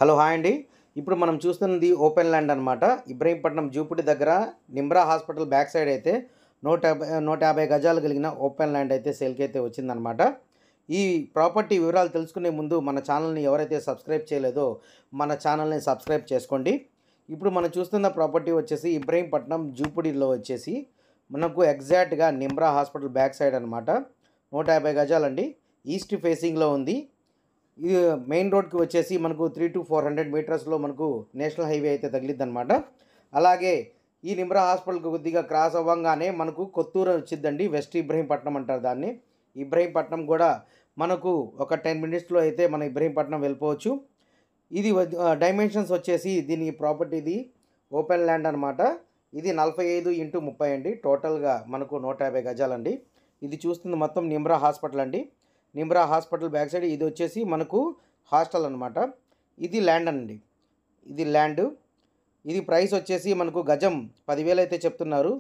Hello hi అండి. ఇప్పుడు మనం చూస్తున్నది ఓపెన్ ల్యాండ్ అనమాట. ఇబ్రహీంపట్నం జూపిడి దగ్గర నిమ్రా హాస్పిటల్ బ్యాక్ సైడ్ అయితే 150 గజాలు కలిగిన ఓపెన్ ల్యాండ్ అయితే సేల్కి అయితే వచ్చిందనమాట. ఈ ప్రాపర్టీ వివరాలు తెలుసుకునే ముందు మన ఛానల్ని ఎవరైతే సబ్స్క్రైబ్ చేయలేదో మన ఛానల్ని సబ్స్క్రైబ్ చేసుకోండి. ఇప్పుడు మనం చూస్తున్న ప్రాపర్టీ వచ్చేసి ఇబ్రహీంపట్నం జూపిడిలో వచ్చేసి మనకు ఎగ్జాక్ట్గా నిమ్రా హాస్పిటల్ బ్యాక్ సైడ్ అనమాట. 150 గజాలండి. ఈస్ట్ ఫేసింగ్లో ఉంది. ఇది మెయిన్ రోడ్కి వచ్చేసి మనకు 300 to 400 మీటర్స్లో మనకు నేషనల్ హైవే అయితే తగిలిద్ది అనమాట. అలాగే ఈ నిమ్రా హాస్పిటల్కి కొద్దిగా క్రాస్ అవ్వంగానే మనకు కొత్తూరు వచ్చిద్దండి. వెస్ట్ ఇబ్రహీంపట్నం అంటారు దాన్ని. ఇబ్రహీంపట్నం కూడా మనకు ఒక 10 మినిట్స్లో అయితే మన ఇబ్రహీంపట్నం వెళ్ళిపోవచ్చు. ఇది డైమెన్షన్స్ వచ్చేసి దీని ప్రాపర్టీది ఓపెన్ ల్యాండ్ అనమాట. ఇది 45x30 అండి. టోటల్గా మనకు 150 గజాలండి. ఇది చూస్తుంది మొత్తం నిమ్రా హాస్పిటల్ అండి. నిమ్రా హాస్పిటల్ బ్యాక్ సైడ్ ఇది వచ్చేసి మనకు హాస్టల్ అనమాట. ఇది ల్యాండ్ అండి. ఇది ల్యాండ్. ఇది ప్రైస్ వచ్చేసి మనకు గజం 10,000 అయితే చెప్తున్నారు.